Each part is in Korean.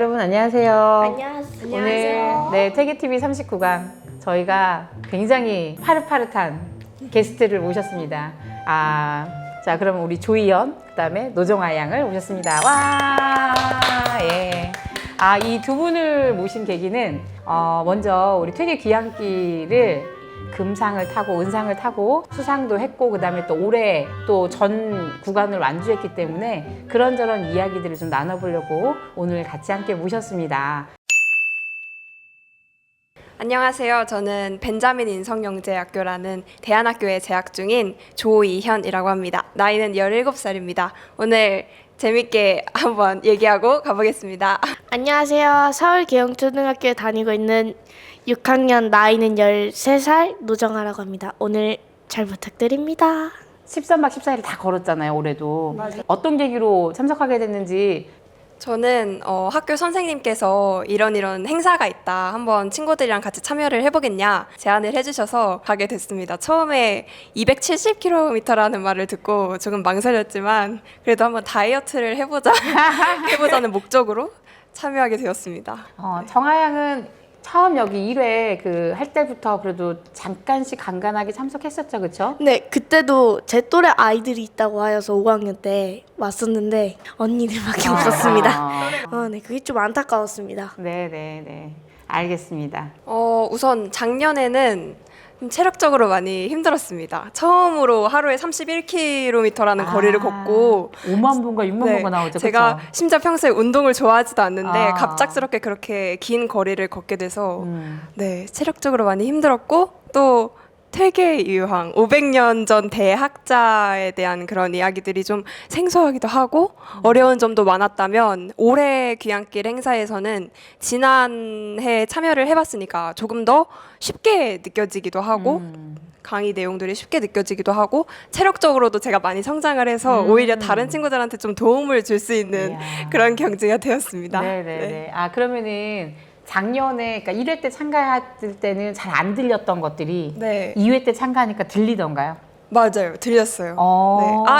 여러분 안녕하세요. 안녕하세요. 오늘 퇴계TV 39강 저희가 굉장히 파릇파릇한 게스트를 모셨습니다. 자 그럼 우리 조희연 그다음에 노정아 양을 모셨습니다. 와, 예. 이 두 분을 모신 계기는 먼저 우리 퇴계 귀향길을 금상을 타고 은상을 타고 수상도 했고 그다음에 또 올해 또 전 구간을 완주했기 때문에 그런저런 이야기들을 좀 나눠보려고 오늘 같이 함께 모셨습니다. 안녕하세요. 저는 벤자민 인성영재학교라는 대안학교에 재학 중인 조이현이라고 합니다. 나이는 17살입니다. 오늘 재밌게 한번 얘기하고 가보겠습니다. 안녕하세요. 서울계영초등학교에 다니고 있는 6학년 나이는 13살 노정아라고 합니다. 오늘 잘 부탁드립니다. 13박 14일을 다 걸었잖아요, 올해도. 맞아요. 어떤 계기로 참석하게 됐는지. 저는 학교 선생님께서 이런 행사가 있다. 한번 친구들이랑 같이 참여를 해보겠냐 제안을 해주셔서 가게 됐습니다. 처음에 270km라는 말을 듣고 조금 망설였지만 그래도 한번 다이어트를 해보자는 목적으로 참여하게 되었습니다. 정아 양은 처음 여기 1회 할 때부터 그래도 잠깐씩 간간하게 참석했었죠, 그렇죠? 네, 그때도 제 또래 아이들이 있다고 하여서 5학년 때 왔었는데 언니들밖에 없었습니다. 네, 그게 좀 안타까웠습니다. 네, 알겠습니다. 우선 작년에는 좀 체력적으로 많이 힘들었습니다. 처음으로 하루에 31km라는 거리를 걷고 5만 분과 6만 분가 나오죠. 제가 그쵸? 심지어 평소에 운동을 좋아하지도 않는데 갑작스럽게 그렇게 긴 거리를 걷게 돼서 네, 체력적으로 많이 힘들었고 또 퇴계 유황 500년 전 대학자에 대한 그런 이야기들이 좀 생소하기도 하고 어려운 점도 많았다면 올해 귀향길 행사에서는 지난해 참여를 해봤으니까 조금 더 쉽게 느껴지기도 하고 강의 내용들이 쉽게 느껴지기도 하고 체력적으로도 제가 많이 성장을 해서 오히려 다른 친구들한테 좀 도움을 줄 수 있는 그런 경지가 되었습니다. 네. 그러면은 작년에 그러니까 1회 때 참가할 때는 잘 안 들렸던 것들이 2회 때 참가하니까 들리던가요? 맞아요. 들렸어요.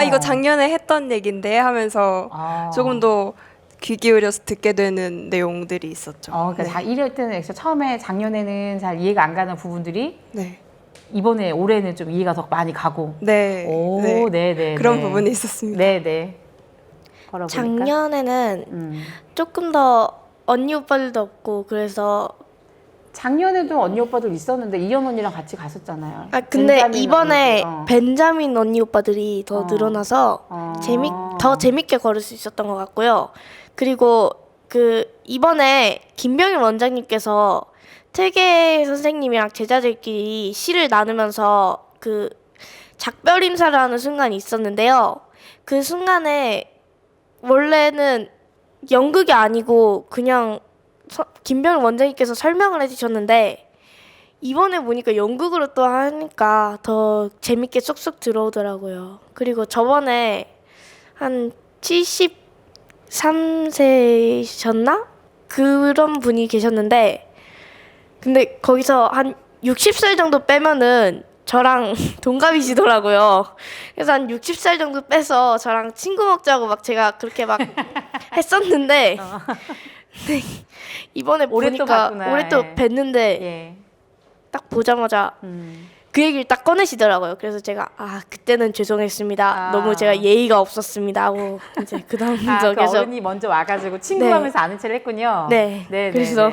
네. 이거 작년에 했던 얘긴데 하면서 조금 더 귀 기울여서 듣게 되는 내용들이 있었죠. 그러니까 1회 때는 처음에 작년에는 잘 이해가 안 가는 부분들이 이번에 올해는 좀 이해가 더 많이 가고. 네. 그런 부분이 있었습니다. 네. 작년에는 조금 더 언니 오빠들도 없고 그래서 작년에도 언니 오빠들 있었는데 이현 언니랑 같이 갔었잖아요. 근데 벤자민 이번에 언니. 벤자민 언니 오빠들이 더 늘어나서 더 재밌게 걸을 수 있었던 것 같고요. 그리고 이번에 김병일 원장님께서 퇴계 선생님이랑 제자들끼리 시를 나누면서 작별 인사를 하는 순간이 있었는데요. 그 순간에 원래는 연극이 아니고 그냥 김병일 원장님께서 설명을 해주셨는데 이번에 보니까 연극으로 또 하니까 더 재밌게 쏙쏙 들어오더라고요. 그리고 저번에 한 73세셨나? 그런 분이 계셨는데 근데 거기서 한 60살 정도 빼면은 저랑 동갑이시더라고요. 그래서 한 60살 정도 빼서 저랑 친구 먹자고 막 제가 그렇게 막 했었는데 네, 이번에 보니까 올해 또 뵀는데 딱 보자마자 그 얘기를 딱 꺼내시더라고요. 그래서 제가 그때는 죄송했습니다. 너무 제가 예의가 없었습니다 하고 이제 그다음부터 그 계속 어른이 먼저 와가지고 친구하면서 아는 체를 했군요. 네. 그래서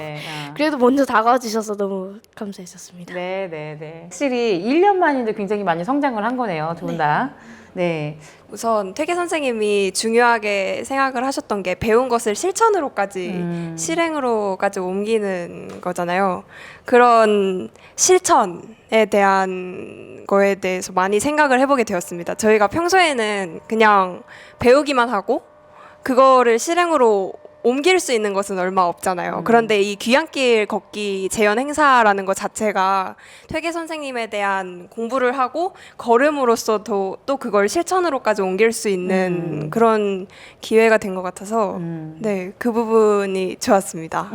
그래도 먼저 다가와 주셔서 너무 감사했었습니다. 네. 확실히 1년 만인데 굉장히 많이 성장을 한 거네요, 두 분 다. 네. 우선 퇴계 선생님이 중요하게 생각을 하셨던 게 배운 것을 실천으로까지 실행으로까지 옮기는 거잖아요. 그런 실천에 대한 거에 대해서 많이 생각을 해보게 되었습니다. 저희가 평소에는 그냥 배우기만 하고 그거를 실행으로 옮길 수 있는 것은 얼마 없잖아요. 그런데 이 귀향길 걷기 재연 행사라는 것 자체가 퇴계 선생님에 대한 공부를 하고 걸음으로써 또 그걸 실천으로까지 옮길 수 있는 그런 기회가 된 것 같아서 네, 그 부분이 좋았습니다.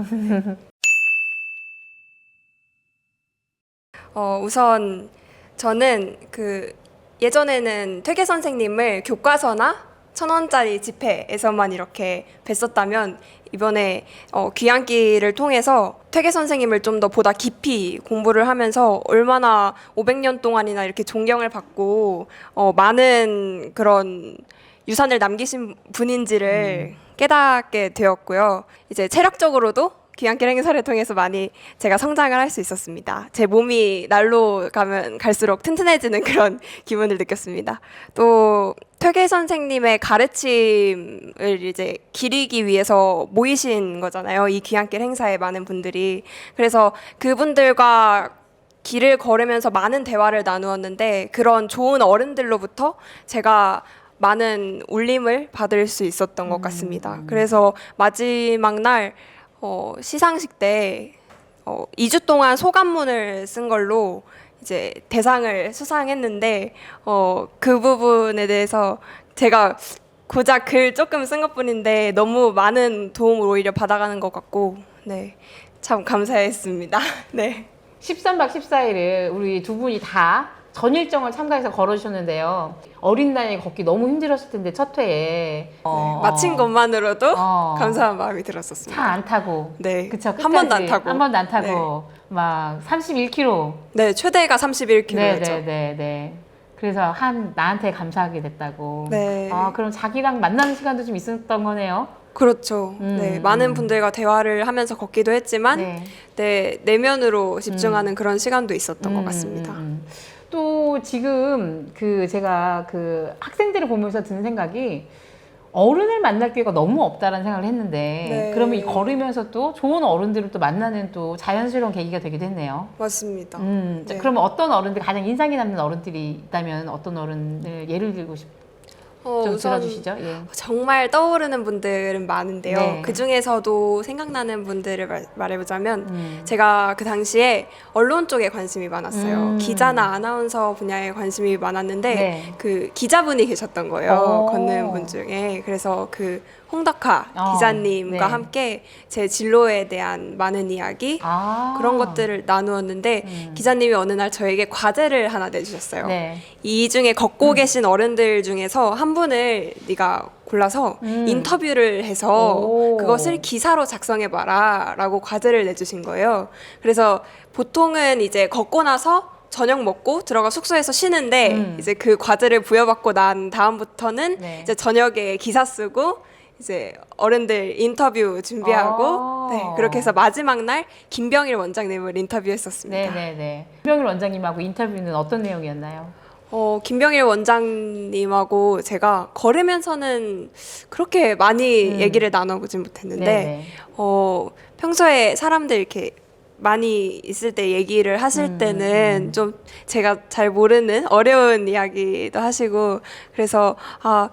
우선 저는 예전에는 퇴계 선생님을 교과서나 1,000원짜리 지폐에서만 이렇게 뵀었다면 이번에 귀향길을 통해서 퇴계 선생님을 좀 더 보다 깊이 공부를 하면서 얼마나 500년 동안이나 이렇게 존경을 받고 많은 그런 유산을 남기신 분인지를 깨닫게 되었고요. 이제 체력적으로도 귀향길 행사를 통해서 많이 제가 성장을 할 수 있었습니다. 제 몸이 날로 가면 갈수록 튼튼해지는 그런 기분을 느꼈습니다. 또 퇴계 선생님의 가르침을 이제 기리기 위해서 모이신 거잖아요. 이 귀향길 행사에 많은 분들이. 그래서 그분들과 길을 걸으면서 많은 대화를 나누었는데 그런 좋은 어른들로부터 제가 많은 울림을 받을 수 있었던 것 같습니다. 그래서 마지막 날 시상식 때 2주 동안 소감문을 쓴 걸로 이제 대상을 수상했는데 그 부분에 대해서 제가 고작 글 조금 쓴 것뿐인데 너무 많은 도움을 오히려 받아가는 것 같고 네, 참 감사했습니다. 네. 13박 14일을 우리 두 분이 다 전 일정을 참가해서 걸어주셨는데요. 어린 나이에 걷기 너무 힘들었을 텐데 첫 회에 마친 것만으로도 어. 감사한 마음이 들었었습니다. 차 안 타고 네, 그쵸, 한 번도 안 타고. 한 번도 안 타고 막 31km. 네, 최대가 31km였죠. 네네네. 그래서 나한테 감사하게 됐다고. 네. 그럼 자기랑 만나는 시간도 좀 있었던 거네요. 그렇죠. 네, 많은 분들과 대화를 하면서 걷기도 했지만 네. 네, 내면으로 집중하는 그런 시간도 있었던 것 같습니다. 또 지금 제가 학생들을 보면서 드는 생각이 어른을 만날 기회가 너무 없다라는 생각을 했는데 네. 그러면 이 걸으면서 또 좋은 어른들을 또 만나는 또 자연스러운 계기가 되기도 했네요. 맞습니다. 자, 네. 그러면 어떤 어른들 가장 인상이 남는 어른들이 있다면 어떤 어른을 예를 들고 좀 우선 들어주시죠. 예. 정말 떠오르는 분들은 많은데요. 네. 그 중에서도 생각나는 분들을 말해보자면 제가 그 당시에 언론 쪽에 관심이 많았어요. 기자나 아나운서 분야에 관심이 많았는데 네. 그 기자분이 계셨던 거예요. 오. 걷는 분 중에. 그래서 그 홍덕하 기자님과 네. 함께 제 진로에 대한 많은 이야기 그런 것들을 나누었는데 기자님이 어느 날 저에게 과제를 하나 내주셨어요. 네. 이 중에 걷고 계신 어른들 중에서 한 분을 네가 골라서 인터뷰를 해서 오. 그것을 기사로 작성해봐라 라고 과제를 내주신 거예요. 그래서 보통은 이제 걷고 나서 저녁 먹고 들어가 숙소에서 쉬는데 이제 그 과제를 부여받고 난 다음부터는 네. 이제 저녁에 기사 쓰고 이제 어른들 인터뷰 준비하고 네, 그렇게 해서 마지막 날 김병일 원장님을 인터뷰했었습니다. 네네네. 김병일 원장님하고 인터뷰는 어떤 내용이었나요? 김병일 원장님하고 제가 걸으면서는 그렇게 많이 얘기를 나눠보진 못했는데 네네. 평소에 사람들 이렇게 많이 있을 때 얘기를 하실 때는 좀 제가 잘 모르는 어려운 이야기도 하시고 그래서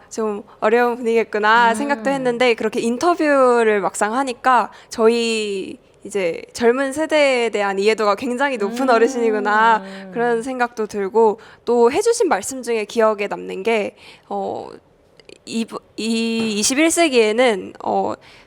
좀 어려운 분위기겠구나 생각도 했는데 그렇게 인터뷰를 막상 하니까 저희 이제 젊은 세대에 대한 이해도가 굉장히 높은 어르신이구나 그런 생각도 들고 또 해주신 말씀 중에 기억에 남는 게 이 21세기에는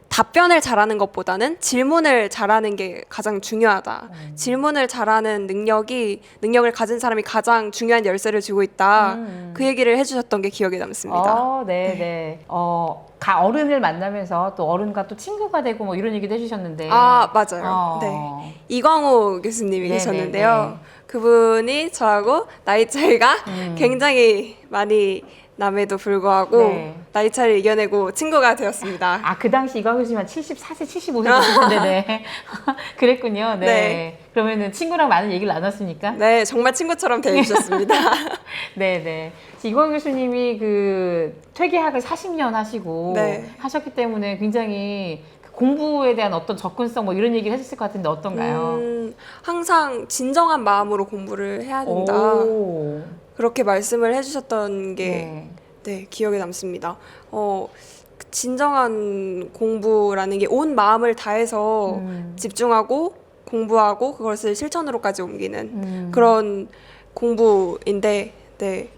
답변을 잘하는 것보다는 질문을 잘하는 게 가장 중요하다. 질문을 잘하는 능력을 가진 사람이 가장 중요한 열쇠를 쥐고 있다. 그 얘기를 해주셨던 게 기억에 남습니다. 네네. 어른을 만나면서 또 어른과 또 친구가 되고 뭐 이런 얘기도 해주셨는데. 맞아요. 네. 이광호 교수님이 계셨는데요. 그분이 저하고 나이 차이가 굉장히 많이 남에도 불구하고 나이 차이를 이겨내고 친구가 되었습니다. 그 당시 이광호 교수님은 74세, 75세 되셨는데, 네. 그랬군요. 네. 네. 그러면은 친구랑 많은 얘기를 나눴습니까? 네, 정말 친구처럼 대해주셨습니다. 네네. 이광호 교수님이 퇴계학을 40년 하시고 하셨기 때문에 굉장히 공부에 대한 어떤 접근성 뭐 이런 얘기를 해주실 것 같은데 어떤가요? 항상 진정한 마음으로 공부를 해야 된다. 그렇게 말씀을 해주셨던 게 기억에 남습니다. 진정한 공부라는 게 온 마음을 다해서 집중하고 공부하고 그것을 실천으로까지 옮기는 그런 공부인데, 네.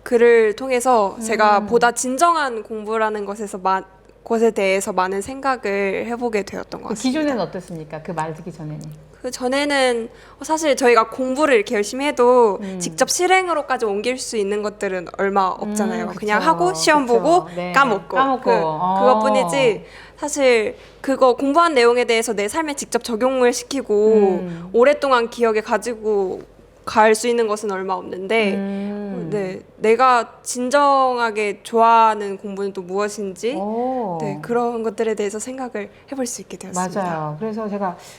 글을 통해서 제가 보다 진정한 공부라는 것에 대해서 많은 생각을 해보게 되었던 것 같습니다. 기존에는 어떻습니까? 그 말 듣기 전에는? 그 전에는 사실 저희가 공부를 이렇게 열심히 해도 직접 실행으로까지 옮길 수 있는 것들은 얼마 없잖아요. 그쵸. 그냥 하고 시험 그쵸. 보고 네. 까먹고, 어. 그것뿐이지 사실 그거 공부한 내용에 대해서 내 삶에 직접 적용을 시키고 오랫동안 기억에 가지고 갈 수 있는 것은 얼마 없는데 네, 내가 진정하게 좋아하는 공부는 또 무엇인지 오. 네, 그런 것들에 대해서 생각을 해볼 수 있게 되었습니다. 맞아요. 그래서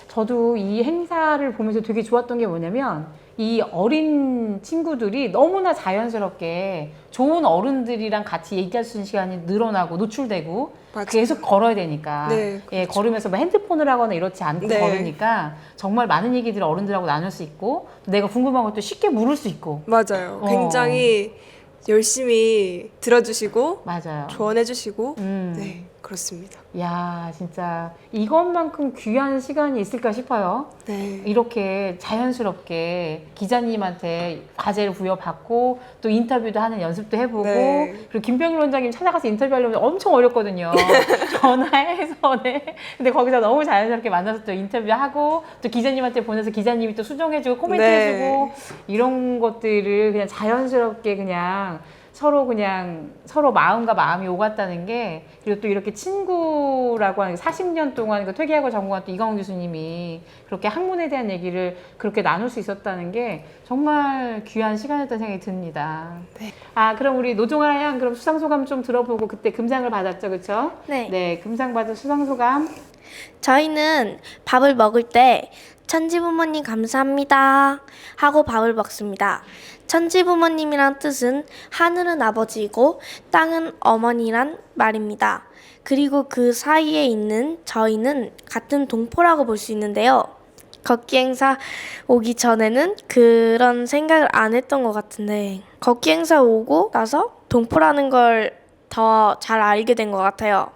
저도 이 행사를 보면서 되게 좋았던 게 뭐냐면 이 어린 친구들이 너무나 자연스럽게 좋은 어른들이랑 같이 얘기할 수 있는 시간이 늘어나고 노출되고 맞아요. 계속 걸어야 되니까 네, 예, 걸으면서 뭐 핸드폰을 하거나 이렇지 않고 네. 걸으니까 정말 많은 얘기들을 어른들하고 나눌 수 있고 내가 궁금한 것도 쉽게 물을 수 있고 맞아요. 어. 굉장히 열심히 들어주시고 맞아요. 조언해주시고 음. 네 그렇습니다. 야 진짜 이것만큼 귀한 시간이 있을까 싶어요. 네. 이렇게 자연스럽게 기자님한테 과제를 부여받고 또 인터뷰도 하는 연습도 해보고 네. 그리고 김병일 원장님 찾아가서 인터뷰하려면 엄청 어렵거든요. 전화해서 네. 근데 거기서 너무 자연스럽게 만나서 또 인터뷰하고 또 기자님한테 보내서 기자님이 또 수정해주고 코멘트해주고 이런 것들을 그냥 자연스럽게 그냥 서로 마음과 마음이 오갔다는 게 그리고 또 이렇게 친구라고 하는 40년 동안 그 퇴계하고 전공한 또 이광훈 교수님이 그렇게 학문에 대한 얘기를 그렇게 나눌 수 있었다는 게 정말 귀한 시간이었다는 생각이 듭니다. 네. 아 그럼 우리 노종아 양 그럼 수상 소감 좀 들어보고 그때 금상을 받았죠, 그렇죠? 네. 네, 금상 받은 수상 소감. 저희는 밥을 먹을 때 천지 부모님 감사합니다 하고 밥을 먹습니다. 천지 부모님이란 뜻은 하늘은 아버지이고 땅은 어머니란 말입니다. 그리고 그 사이에 있는 저희는 같은 동포라고 볼 수 있는데요. 걷기 행사 오기 전에는 그런 생각을 안 했던 것 같은데 걷기 행사 오고 나서 동포라는 걸 더 잘 알게 된 것 같아요.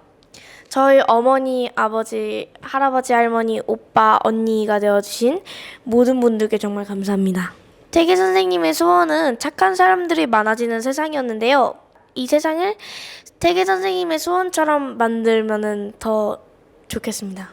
저희 어머니, 아버지, 할아버지, 할머니, 오빠, 언니가 되어주신 모든 분들께 정말 감사합니다. 태계 선생님의 소원은 착한 사람들이 많아지는 세상이었는데요. 이 세상을 태계 선생님의 소원처럼 만들면은 더 좋겠습니다.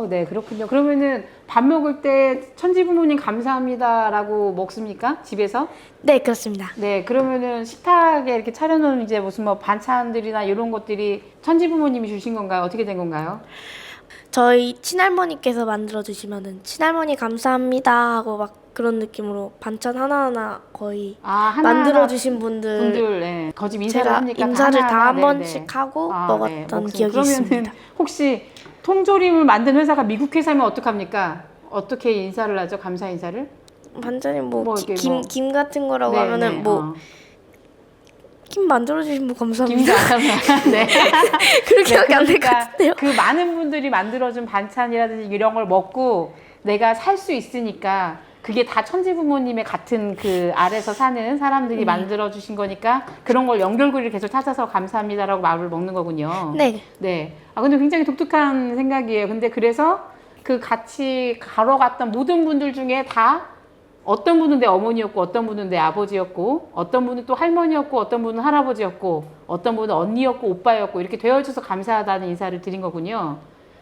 네, 그렇군요. 그러면은 밥 먹을 때 천지 부모님 감사합니다라고 먹습니까? 집에서? 네, 그렇습니다. 네, 그러면은 식탁에 이렇게 차려놓은 이제 무슨 뭐 반찬들이나 이런 것들이 천지 부모님이 주신 건가요? 어떻게 된 건가요? 저희 친할머니께서 만들어주시면은 친할머니 감사합니다 하고 막 그런 느낌으로 반찬 하나하나 거의 하나하나 만들어주신 분들 네. 거집 인사를 제가 합니까? 인사를 다 한 네네. 번씩 하고 먹었던 먹습니다. 기억이 그러면은 있습니다. 혹시 통조림을 만든 회사가 미국 회사면 어떡합니까? 어떻게 인사를 하죠? 감사 인사를? 반찬이 뭐 이렇게 김 같은 거라고 네, 하면은 네, 뭐 김 만들어주신 분 감사합니다. 김장하면 네. 그렇게밖에 안 될 것 그러니까 같은데요. 그 많은 분들이 만들어준 반찬이라든지 이런 걸 먹고 내가 살 수 있으니까 그게 다 천지 부모님의 같은 그 아래서 사는 사람들이 만들어주신 거니까 그런 걸 연결고리를 계속 찾아서 감사합니다라고 말을 먹는 거군요. 네. 네. 근데 굉장히 독특한 생각이에요. 근데 그래서 그 같이 걸어갔던 모든 분들 중에 다 어떤 분은 내 어머니였고 어떤 분은 내 아버지였고 어떤 분은 또 할머니였고 어떤 분은 할아버지였고 어떤 분은 언니였고 오빠였고 이렇게 되어줘서 감사하다는 인사를 드린 거군요.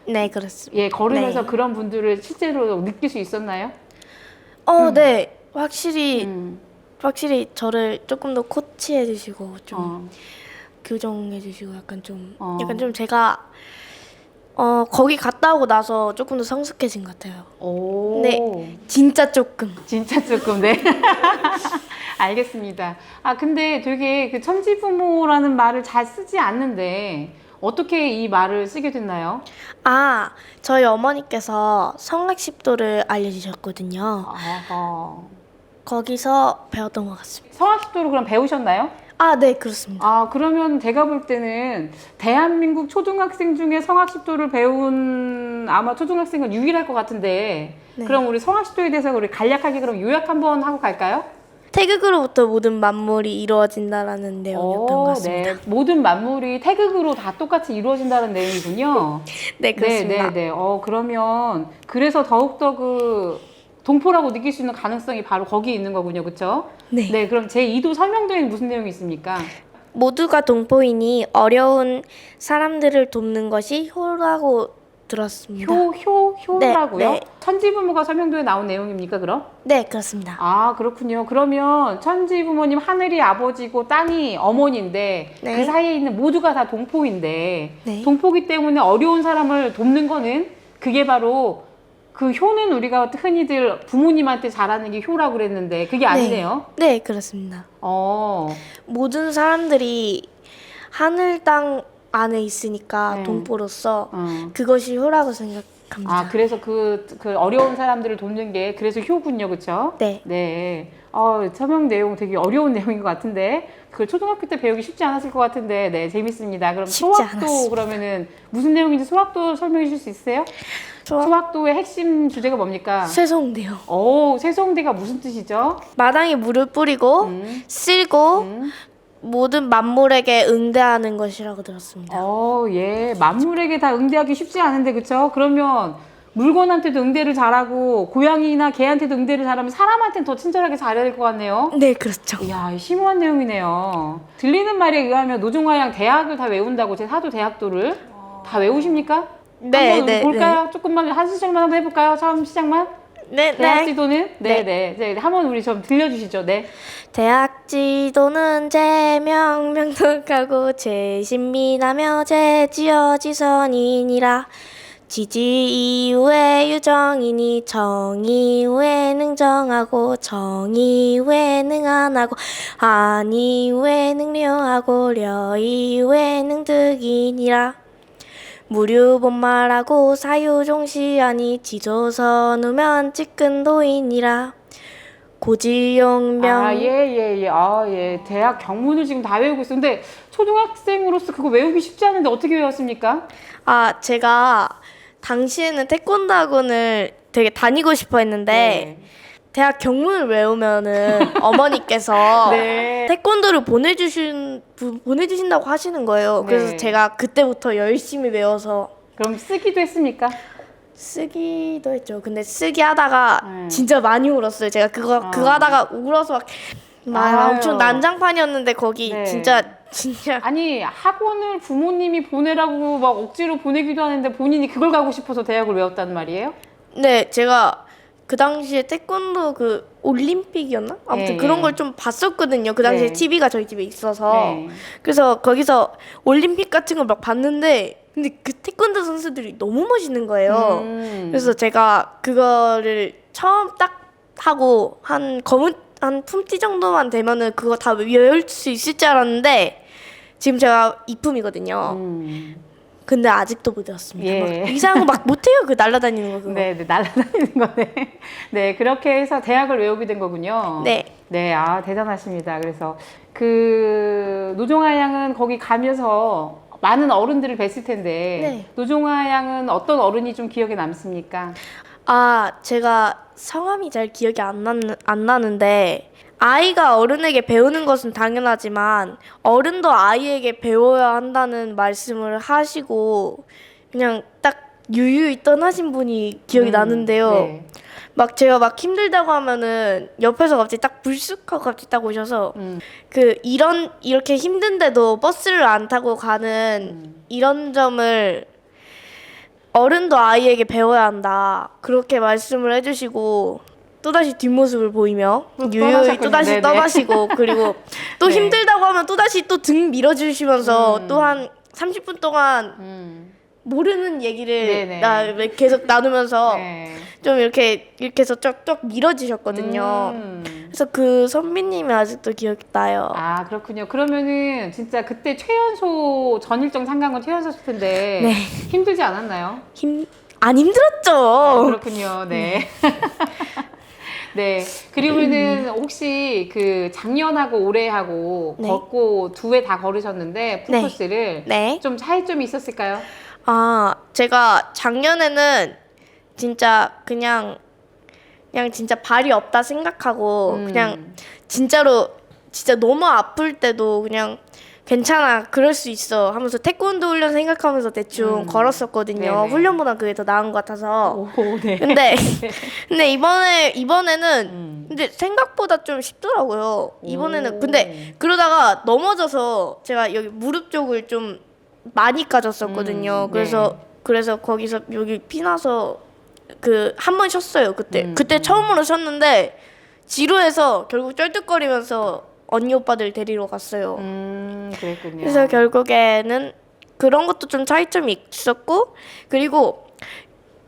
네, 그렇습니다. 예, 걸으면서 네. 그런 분들을 실제로 느낄 수 있었나요? 네. 확실히 음. 저를 조금 더 코치해 주시고 좀 어. 교정해 주시고 약간 좀 어. 제가 거기 갔다 오고 나서 조금 더 성숙해진 것 같아요. 오. 네. 진짜 조금. 진짜 조금, 네. 알겠습니다. 근데 되게 그 천지부모라는 말을 잘 쓰지 않는데 어떻게 이 말을 쓰게 됐나요? 저희 어머니께서 성악십도를 알려주셨거든요. 거기서 배웠던 것 같습니다. 성악십도를 그럼 배우셨나요? 네, 그렇습니다. 그러면 제가 볼 때는 대한민국 초등학생 중에 성악십도를 배운 아마 초등학생은 유일할 것 같은데 네. 그럼 우리 성악십도에 대해서 우리 간략하게 그럼 요약 한번 하고 갈까요? 태극으로부터 모든 만물이 이루어진다라는 내용이었던 것 같습니다. 네. 모든 만물이 태극으로 다 똑같이 이루어진다는 내용이군요. 네, 그렇습니다. 네. 그러면 그래서 더욱더 그 동포라고 느낄 수 있는 가능성이 바로 거기에 있는 거군요. 그렇죠? 네. 그럼 제2도 설명도에는 무슨 내용이 있습니까? 모두가 동포이니 어려운 사람들을 돕는 것이 효라고 들었습니다. 효라고요? 네, 네. 천지부모가 서명도에 나온 내용입니까, 그럼? 네, 그렇습니다. 아, 그렇군요. 그러면 천지부모님 하늘이 아버지고 땅이 어머니인데 네. 그 사이에 있는 모두가 다 동포인데 네. 동포기 때문에 어려운 사람을 돕는 거는 그게 바로 그 효는 우리가 흔히들 부모님한테 잘하는 게 효라고 그랬는데 그게 아니네요. 네, 그렇습니다. 모든 사람들이 하늘 땅 안에 있으니까 네. 동포로서 어. 그것이 효라고 생각합니다. 아, 그래서 그 어려운 사람들을 돕는 게 그래서 효군요, 그렇죠? 네. 네. 서명 내용 되게 어려운 내용인 것 같은데 그걸 초등학교 때 배우기 쉽지 않았을 것 같은데 네, 재밌습니다. 그럼 쉽지 소학도 않았습니다. 그러면은 무슨 내용인지 소학도 설명해 주실 수 있으세요? 소학도의 핵심 주제가 뭡니까? 세송돼요. 오, 세송대가 무슨 뜻이죠? 마당에 물을 뿌리고 쓸고 음. 모든 만물에게 응대하는 것이라고 들었습니다. 예. 만물에게 다 응대하기 쉽지 않은데, 그쵸? 그러면 물건한테도 응대를 잘하고, 고양이나 개한테도 응대를 잘하면 사람한테는 더 친절하게 잘해야 될 것 같네요. 네, 그렇죠. 이야, 심오한 내용이네요. 들리는 말에 의하면 노종화양 대학을 다 외운다고, 제 사도 대학도를 다 외우십니까? 네, 한번 네, 볼까요? 조금만, 한 수절만 한번 해볼까요? 처음 시작만? 네, 대학 네. 지도는? 네. 네. 한번 우리 좀 들려주시죠. 네. 대학 지도는 제명명백하고 제신민하며 제지어지선이니라. 지지 이후에 유정이니 정 이후에 능정하고 정 이후에 능안하고 안 이후에 능료하고 려 이후에 능득이니라. 무류본말하고 사유종시하니 지조선 후면 찌끈도이니라. 고지용명 예. 대학 경문을 지금 다 외우고 있어요. 근데 초등학생으로서 그거 외우기 쉽지 않은데 어떻게 외웠습니까? 제가 당시에는 태권도 학원을 되게 다니고 싶어 했는데 대학 경문을 외우면은 어머니께서 네. 태권도를 보내주신다고 하시는 거예요. 그래서 네. 제가 그때부터 열심히 외워서 그럼 쓰기도 했습니까? 쓰기도 했죠. 근데 쓰기 하다가 네. 진짜 많이 울었어요. 제가 그거 하다가 울어서 막 아유. 엄청 난장판이었는데 거기 네. 진짜 아니, 학원을 부모님이 보내라고 막 억지로 보내기도 하는데 본인이 그걸 가고 싶어서 대학을 외웠단 말이에요? 네, 제가 그 당시에 태권도 그 올림픽이었나? 아무튼 네, 그런 네. 걸 좀 봤었거든요. 그 당시에 네. TV가 저희 집에 있어서. 네. 그래서 거기서 올림픽 같은 걸 막 봤는데 근데 그 태권도 선수들이 너무 멋있는 거예요. 그래서 제가 그거를 처음 딱 하고 한 품티 정도만 되면은 그거 다 외울 수 있을 줄 알았는데 지금 제가 이품이거든요. 근데 아직도 못 외웠습니다. 예. 막 이상한 거 막 못해요. 그 날아다니는 거 그거. 네, 날아다니는 거네. 네, 그렇게 해서 대학을 외우게 된 거군요. 네. 네, 대단하십니다. 그래서 그 노종아 양은 거기 가면서 많은 어른들을 뵀을 텐데 네. 노종아 양은 어떤 어른이 좀 기억에 남습니까? 제가 성함이 잘 기억이 안 나는데 아이가 어른에게 배우는 것은 당연하지만 어른도 아이에게 배워야 한다는 말씀을 하시고 그냥 딱 유유히 떠나신 분이 기억이 나는데요. 네. 막 제가 막 힘들다고 하면은 옆에서 갑자기 딱 불쑥 하고 갑자기 딱 오셔서 이렇게 힘든데도 버스를 안 타고 가는 이런 점을 어른도 아이에게 배워야 한다. 그렇게 말씀을 해주시고 또다시 뒷모습을 보이며 유유히 떠나셨군요. 또다시 네네. 떠나시고 그리고 또 네. 힘들다고 하면 또다시 또 등 밀어주시면서 또 한 30분 동안 모르는 얘기를 네네. 계속 나누면서 네. 좀 이렇게 해서 쩍쩍 밀어주셨거든요. 그래서 그 선배님이 아직도 기억이 나요. 그렇군요. 그러면은 진짜 그때 최연소 전일정 상강은 최연소일 텐데 네. 힘들지 않았나요? 안 힘들었죠. 그렇군요. 네. 네. 그리고는 혹시 그 작년하고 올해하고 네. 걷고 두 회 다 걸으셨는데 풀코스를 네. 좀 차이점이 있었을까요? 제가 작년에는 진짜 그냥 진짜 발이 없다 생각하고 그냥 진짜로 진짜 너무 아플 때도 그냥 괜찮아 그럴 수 있어 하면서 태권도 훈련 생각하면서 대충 걸었었거든요. 네네. 훈련보다 그게 더 나은 것 같아서. 네. 근데 이번에는 근데 생각보다 좀 쉽더라고요. 이번에는 근데 그러다가 넘어져서 제가 여기 무릎 쪽을 좀 많이 까졌었거든요. 그래서 그래서 거기서 여기 피나서 그 한 번 쉬었어요. 그때 처음으로 쉬었는데 지루해서 결국 쩔뚝거리면서 언니 오빠들 데리러 갔어요. 그랬군요. 그래서 결국에는 그런 것도 좀 차이점이 있었고, 그리고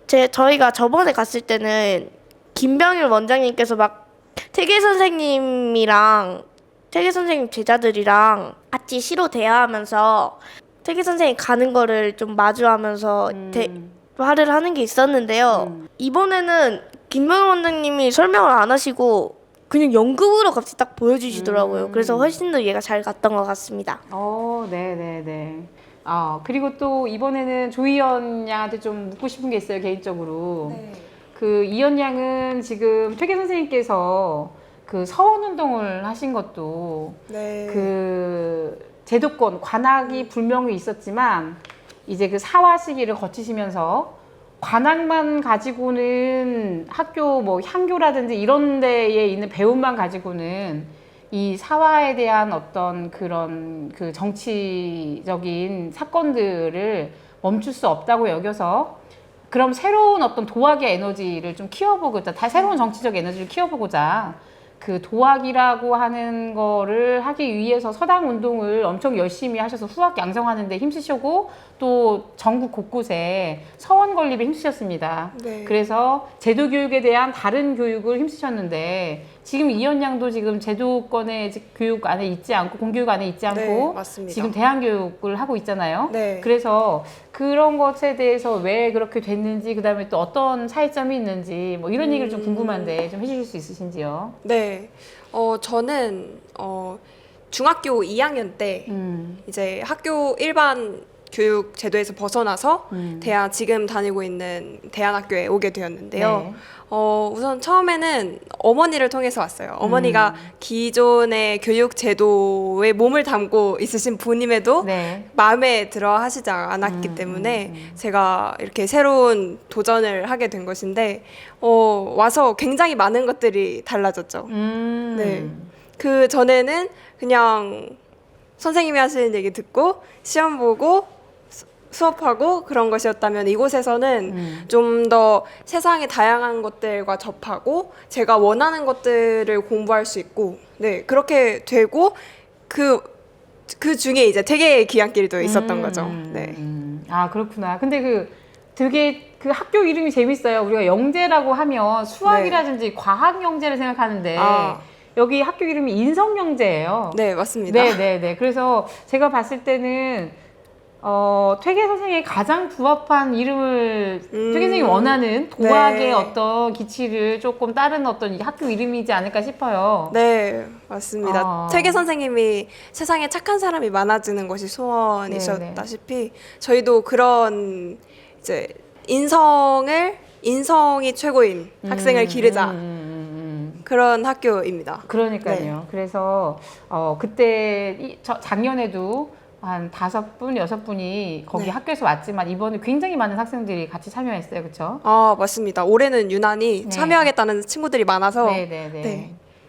저희가 저번에 갔을 때는 김병일 원장님께서 막 태계 선생님 제자들이랑 같이 시로 대화하면서 태계 선생님 가는 거를 좀 마주하면서 말을 하는 게 있었는데요. 이번에는 김병일 원장님이 설명을 안 하시고 그냥 연극으로 갑자기 딱 보여주시더라고요. 그래서 훨씬 더 이해가 잘 갔던 것 같습니다. 네네네. 그리고 또 이번에는 조이연 양한테 좀 묻고 싶은 게 있어요, 개인적으로. 그 이연 양은 지금 퇴계 선생님께서 그 서원운동을 하신 것도 그 제도권, 관악이 분명히 있었지만 이제 그 사화 시기를 거치시면서 관악만 가지고는 학교 뭐 향교라든지 이런 데에 있는 배움만 가지고는 이 사화에 대한 어떤 그런 그 정치적인 사건들을 멈출 수 없다고 여겨서 그럼 새로운 어떤 도학의 에너지를 좀 키워보고자, 새로운 정치적 에너지를 키워보고자 그 도학이라고 하는 거를 하기 위해서 서당 운동을 엄청 열심히 하셔서 후학 양성하는 데 힘쓰시고 또 전국 곳곳에 서원 건립에 힘쓰셨습니다. 그래서 제도 교육에 대한 다른 교육을 힘쓰셨는데 지금 이연 양도 지금 제도권의 교육 안에 있지 않고 공교육 안에 있지 않고 지금 대학 교육을 하고 있잖아요. 그래서 그런 것에 대해서 왜 그렇게 됐는지 그다음에 또 어떤 차이점이 있는지 뭐 이런 얘기를 좀 궁금한데 좀 해주실 수 있으신지요? 네. 저는 중학교 2학년 때 이제 학교 일반 교육 제도에서 벗어나서 지금 다니고 있는 대안학교에 오게 되었는데요. 우선 처음에는 어머니를 통해서 왔어요. 어머니가 기존의 교육 제도에 몸을 담고 있으신 분임에도 마음에 들어 하시지 않았기 때문에 제가 이렇게 새로운 도전을 하게 된 것인데 와서 굉장히 많은 것들이 달라졌죠. 네. 그 전에는 그냥 선생님이 하시는 얘기 듣고 시험 보고 수업하고 그런 것이었다면 이곳에서는 좀 더 세상의 다양한 것들과 접하고 제가 원하는 것들을 공부할 수 있고 그렇게 되고 그 중에 이제 되게 귀향길도 있었던 거죠. 그렇구나. 근데 되게 그 학교 이름이 재밌어요. 우리가 영재라고 하면 수학이라든지 과학 영재를 생각하는데 여기 학교 이름이 인성영재예요. 네, 맞습니다. 네네네. 그래서 제가 봤을 때는 퇴계 선생님이 가장 부합한 이름을 퇴계 선생님이 원하는 도학의 어떤 기치를 조금 따른 어떤 학교 이름이지 않을까 싶어요. 네, 맞습니다. 퇴계 선생님이 세상에 착한 사람이 많아지는 것이 소원이셨다시피 저희도 그런 이제 인성이 최고인 학생을 기르자 그런 학교입니다. 그러니까요. 그래서 그때 작년에도 한 5분, 6분이 거기 학교에서 왔지만 이번에 굉장히 많은 학생들이 같이 참여했어요. 그렇죠? 맞습니다. 올해는 유난히 참여하겠다는 친구들이 많아서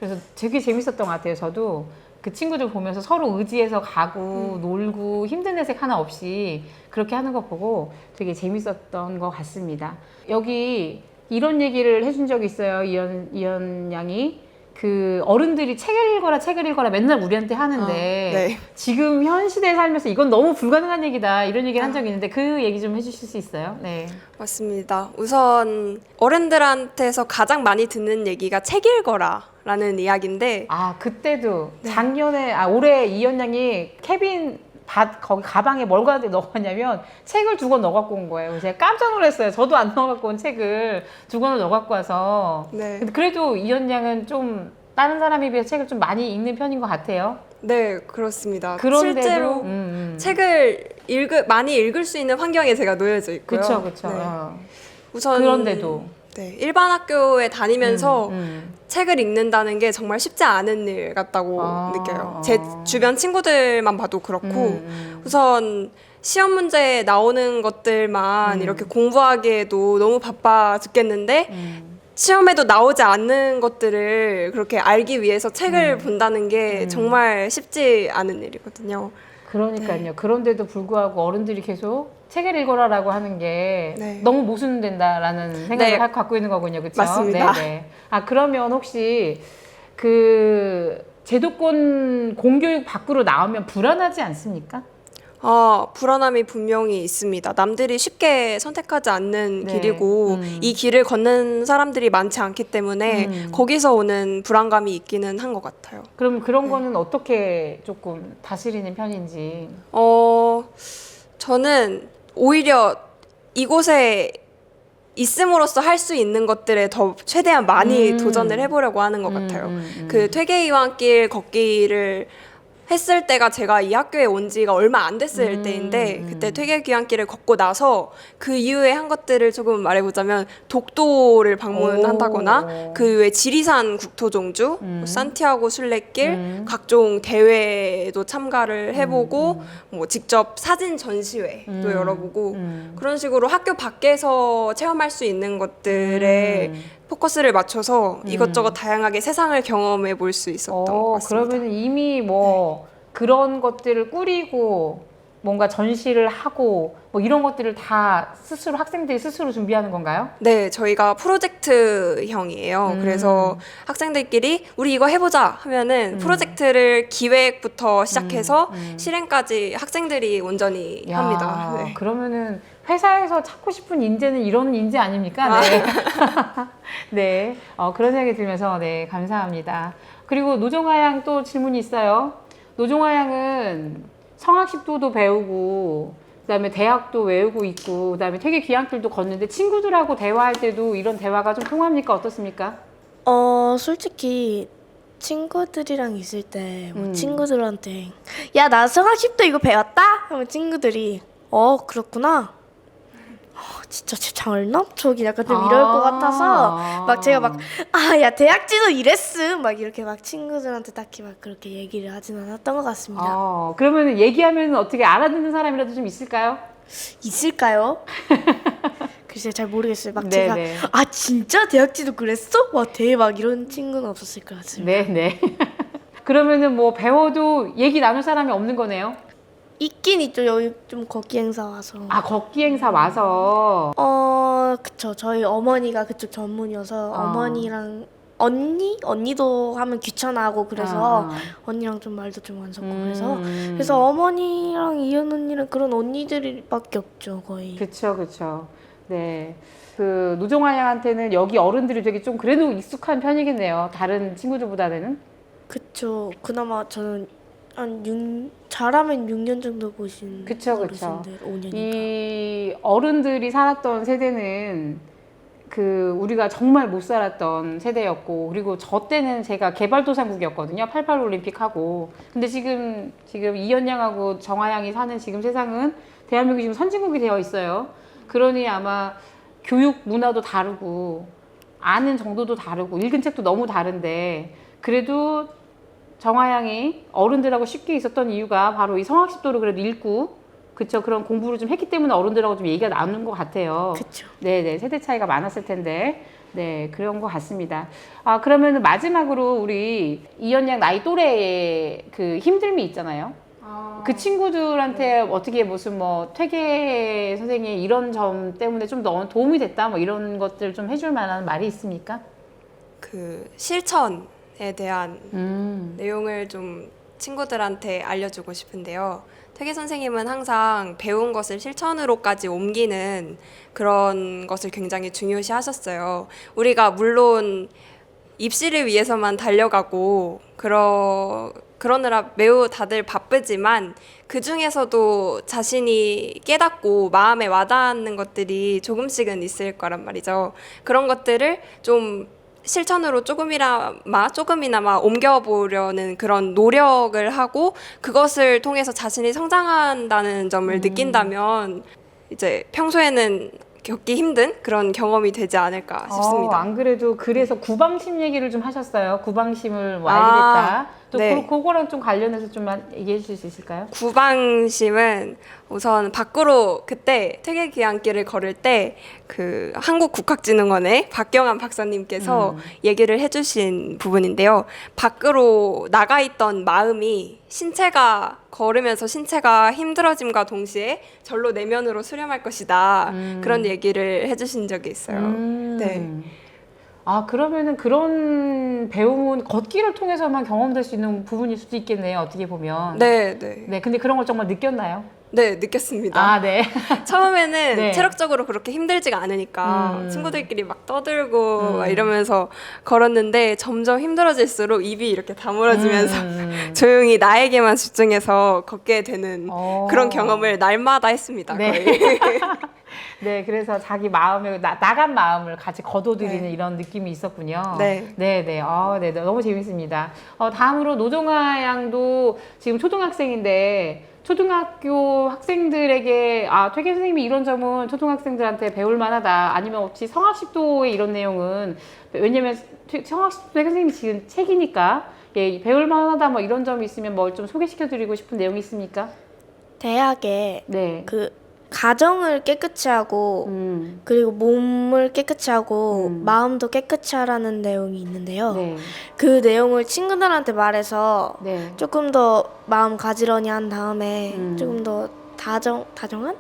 그래서 되게 재밌었던 것 같아요. 저도 그 친구들 보면서 서로 의지해서 가고 놀고 힘든 내색 하나 없이 그렇게 하는 거 보고 되게 재밌었던 것 같습니다. 여기 이런 얘기를 해준 적이 있어요. 이연 양이. 그 어른들이 책을 읽어라 맨날 우리한테 하는데 지금 현 시대에 살면서 이건 너무 불가능한 얘기다 이런 얘기를 한 적이 있는데 그 얘기 좀 해주실 수 있어요? 네. 맞습니다. 우선 어른들한테서 가장 많이 듣는 얘기가 책 읽어라 라는 이야기인데 그때도 작년에 올해 이연 양이 케빈 거기 가방에 뭘 넣어갔냐면 책을 2권 넣어갖고 온 거예요. 제가 깜짝 놀랐어요. 저도 안 넣어갖고 온 책을 2권을 넣어갖고 와서. 근데 그래도 이연 양은 좀 다른 사람에 비해서 책을 좀 많이 읽는 편인 것 같아요. 네, 그렇습니다. 그런데도, 실제로 책을 많이 읽을 수 있는 환경에 제가 놓여져 있고요. 그렇죠. 우선 그런데도 일반 학교에 다니면서 책을 읽는다는 게 정말 쉽지 않은 일 같다고 느껴요. 제 주변 친구들만 봐도 그렇고 우선 시험 문제에 나오는 것들만 이렇게 공부하기에도 너무 바빠 죽겠는데 시험에도 나오지 않는 것들을 그렇게 알기 위해서 책을 본다는 게 정말 쉽지 않은 일이거든요. 그러니까요. 그런데도 불구하고 어른들이 계속 책을 읽어라라고 하는 게 네. 너무 모순된다라는 생각을 네. 갖고 있는 거군요. 그렇죠? 맞습니다. 네네. 아, 그러면 혹시 그 제도권 공교육 밖으로 나오면 불안하지 않습니까? 불안함이 분명히 있습니다. 남들이 쉽게 선택하지 않는 네. 길이고 이 길을 걷는 사람들이 많지 않기 때문에 거기서 오는 불안감이 있기는 한 것 같아요. 그럼 그런 거는 어떻게 조금 다스리는 편인지. 저는 오히려 이곳에 있음으로써 할 수 있는 것들에 더 최대한 많이 도전을 해보려고 하는 것 같아요. 그 퇴계이완길 걷기를 했을 때가 제가 이 학교에 온 지가 얼마 안 됐을 때인데 그때 퇴계귀환길을 걷고 나서 그 이후에 한 것들을 조금 말해보자면 독도를 방문한다거나 그 외 지리산 국토종주, 산티아고 순례길, 각종 대회도 참가를 해보고 뭐 직접 사진 전시회도 열어보고 그런 식으로 학교 밖에서 체험할 수 있는 것들에 포커스를 맞춰서 이것저것 다양하게 세상을 경험해 볼 수 있었던 것 같습니다. 그러면 이미 뭐 그런 것들을 꾸리고 뭔가 전시를 하고 뭐 이런 것들을 다 스스로 학생들이 스스로 준비하는 건가요? 네, 저희가 프로젝트형이에요. 그래서 학생들끼리 우리 이거 해보자 하면은 프로젝트를 기획부터 시작해서 실행까지 학생들이 온전히 야, 합니다. 네. 그러면은 회사에서 찾고 싶은 인재는 이런 인재 아닙니까? 네. 네. 그런 생각이 들면서 네, 감사합니다. 그리고 노정아 양 또 질문이 있어요. 노정아 양은 성악십도도 배우고 그다음에 대학도 외우고 있고 그다음에 되게 귀향길도 걷는데 친구들하고 대화할 때도 이런 대화가 좀 통합니까? 어떻습니까? 솔직히 친구들이랑 있을 때 뭐 친구들한테 야, 나 성악십도 이거 배웠다? 하면 친구들이 그렇구나. 진짜 장을남? 약간 좀 이럴 것 같아서 막 제가 막 야, 대학지도 이랬음 막 이렇게 막 친구들한테 딱히 막 그렇게 얘기를 하진 않았던 것 같습니다. 그러면 얘기하면 어떻게 알아듣는 사람이라도 좀 있을까요? 있을까요? 글쎄 잘 모르겠어요. 막 네네. 제가 진짜 대학지도 그랬어? 와, 대박 이런 친구는 없었을 것 같습니다. 네네. 그러면은 뭐 배워도 얘기 나눌 사람이 없는 거네요? 있긴 있죠. 여기 좀 걷기 행사 와서. 걷기 행사 와서. 그쵸. 저희 어머니가 그쪽 전문이어서 어머니랑 언니도 하면 귀찮아하고 그래서 언니랑 좀 말도 좀 안 섞고 그래서 어머니랑 이은 언니랑 그런 언니들밖에 없죠, 거의. 그쵸. 네. 그 노정아 양한테는 여기 어른들이 되게 좀 그래도 익숙한 편이겠네요. 다른 친구들보다는. 그쵸. 그나마 저는 잘하면 6년 정도 보신 그쵸. 어르신들, 5년이니까. 이 어른들이 살았던 세대는 그 우리가 정말 못 살았던 세대였고 그리고 저 때는 제가 개발도상국이었거든요. 88 올림픽하고. 근데 지금 이현 양하고 정아 양이 사는 지금 세상은 대한민국이 지금 선진국이 되어 있어요. 그러니 아마 교육 문화도 다르고 아는 정도도 다르고 읽은 책도 너무 다른데 그래도 정아 양이 어른들하고 쉽게 있었던 이유가 바로 이 성악십도를 그래도 읽고 그쵸 그런 공부를 좀 했기 때문에 어른들하고 좀 얘기가 나누는 것 같아요. 그쵸. 네네 세대 차이가 많았을 텐데 네 그런 것 같습니다. 그러면 마지막으로 우리 이현 양 나이 또래의 그 힘듦이 있잖아요. 그 친구들한테 어떻게 무슨 뭐 퇴계 선생님 이런 점 때문에 좀 더 도움이 됐다 뭐 이런 것들 좀 해줄 만한 말이 있습니까? 그 실천에 대한 내용을 좀 친구들한테 알려주고 싶은데요. 퇴계 선생님은 항상 배운 것을 실천으로까지 옮기는 그런 것을 굉장히 중요시 하셨어요. 우리가 물론 입시를 위해서만 달려가고 그러느라 매우 다들 바쁘지만 그 중에서도 자신이 깨닫고 마음에 와닿는 것들이 조금씩은 있을 거란 말이죠. 그런 것들을 좀 실천으로 조금이나마 옮겨보려는 그런 노력을 하고 그것을 통해서 자신이 성장한다는 점을 느낀다면 이제 평소에는 겪기 힘든 그런 경험이 되지 않을까 싶습니다. 안 그래도 그래서 구방심 얘기를 좀 하셨어요. 구방심을 뭐 알게 됐다. 또 네. 그거랑 좀 관련해서 좀 얘기해 주실 수 있을까요? 구방심은 우선 밖으로 그때 퇴계귀환길을 걸을 때 그 한국국학진흥원의 박경환 박사님께서 얘기를 해주신 부분인데요. 밖으로 나가 있던 마음이 신체가 걸으면서 신체가 힘들어짐과 동시에 절로 내면으로 수렴할 것이다. 그런 얘기를 해주신 적이 있어요. 네. 아, 그러면은 그런 배움은 걷기를 통해서만 경험될 수 있는 부분일 수도 있겠네요. 어떻게 보면. 네, 네. 네, 근데 그런 걸 정말 느꼈나요? 네, 느꼈습니다. 아, 네. 처음에는 네. 체력적으로 그렇게 힘들지가 않으니까 친구들끼리 막 떠들고 막 음. 이러면서 걸었는데 점점 힘들어질수록 입이 이렇게 다물어지면서 음. 조용히 나에게만 집중해서 걷게 되는 어. 그런 경험을 날마다 했습니다. 네. 거의. 네, 그래서 자기 마음을 나간 마음을 같이 거둬들이는 네. 이런 느낌이 있었군요. 네. 네, 네. 네, 너무 재밌습니다. 다음으로 노정아 양도 지금 초등학생인데 초등학교 학생들에게 퇴계 선생님이 이런 점은 초등학생들한테 배울 만하다. 아니면 혹시 성학십도의 이런 내용은 왜냐면 성학십도 퇴계 선생님이 지금 책이니까 예, 배울 만하다 뭐 이런 점이 있으면 뭘 좀 소개시켜드리고 싶은 내용이 있습니까? 대학에 네. 그 가정을 깨끗이 하고 그리고 몸을 깨끗이 하고 마음도 깨끗이 하라는 내용이 있는데요. 네. 그 내용을 친구들한테 말해서 네. 조금 더 마음 가지런히 한 다음에 조금 더 다정한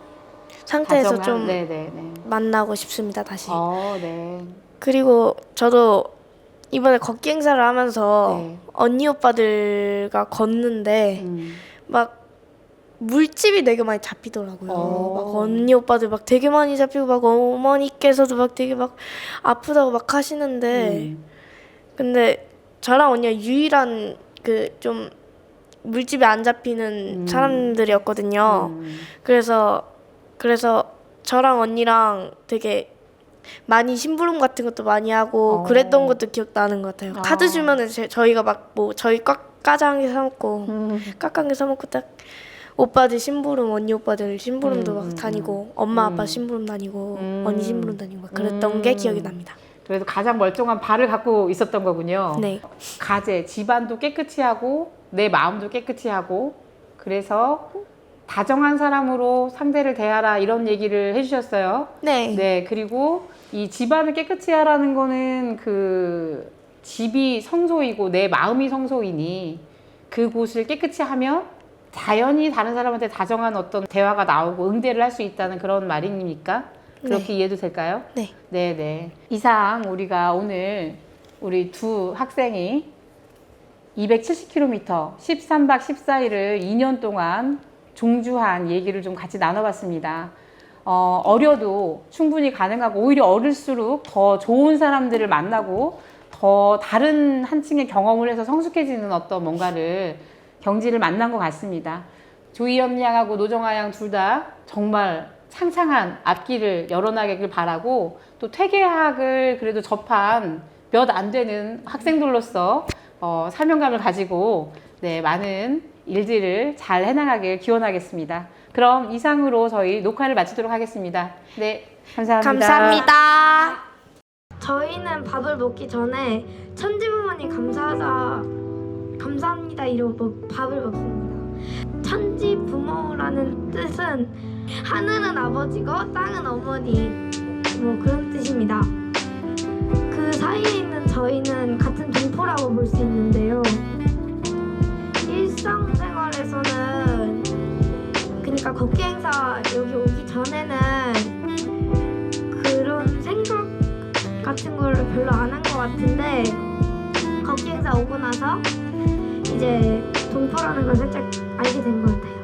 상태에서 좀 네네네. 만나고 싶습니다, 다시. 네. 그리고 저도 이번에 걷기 행사를 하면서 네. 언니 오빠들과 걷는데 막 물집이 되게 많이 잡히더라고요. 막 언니 오빠들 막 되게 많이 잡히고 막 어머니께서도 막 되게 막 아프다고 막 하시는데 근데 저랑 언니가 유일한 그 좀 물집이 안 잡히는 사람들이었거든요. 그래서 저랑 언니랑 되게 많이 심부름 같은 것도 많이 하고 그랬던 것도 기억나는 것 같아요. 카드 주면은 저희가 막 뭐 저희 까장 게 사먹고 깎은 게 사먹고 딱 오빠들 심부름, 언니 오빠들 심부름도 막 다니고 엄마 아빠 심부름 다니고 언니 심부름 다니고 막 그랬던 게 기억이 납니다. 그래서 가장 멀쩡한 발을 갖고 있었던 거군요. 네. 가제, 집안도 깨끗이 하고 내 마음도 깨끗이 하고 그래서 다정한 사람으로 상대를 대하라 이런 얘기를 해주셨어요. 네. 네, 그리고 이 집안을 깨끗이 하라는 거는 그 집이 성소이고 내 마음이 성소이니 그곳을 깨끗이 하면 자연히 다른 사람한테 다정한 어떤 대화가 나오고 응대를 할 수 있다는 그런 말입니까? 그렇게 이해도 될까요? 네. 네네. 이상 우리가 오늘 우리 두 학생이 270km 13박 14일을 2년 동안 종주한 얘기를 좀 같이 나눠봤습니다. 어려도 충분히 가능하고 오히려 어릴수록 더 좋은 사람들을 만나고 더 다른 한층의 경험을 해서 성숙해지는 어떤 뭔가를 경지를 만난 것 같습니다. 조이연 양하고 노정아 양 둘 다 정말 창창한 앞길을 열어나가길 바라고 또 퇴계학을 그래도 접한 몇 안 되는 학생들로서 사명감을 가지고 네, 많은 일들을 잘 해나가길 기원하겠습니다. 그럼 이상으로 저희 녹화를 마치도록 하겠습니다. 네, 감사합니다. 감사합니다. 저희는 밥을 먹기 전에 천지 부모님 감사합니다 이러고 밥을 먹습니다. 천지 부모라는 뜻은 하늘은 아버지고 땅은 어머니 뭐 그런 뜻입니다. 그 사이에 있는 저희는 같은 동포라고 볼 수 있는데요. 일상생활에서는 그러니까 걷기 행사 여기 오기 전에는 그런 생각 같은 거를 별로 안 한 것 같은데 걷기 행사 오고 나서 이제 동포라는 걸 살짝 알게 된 것 같아요.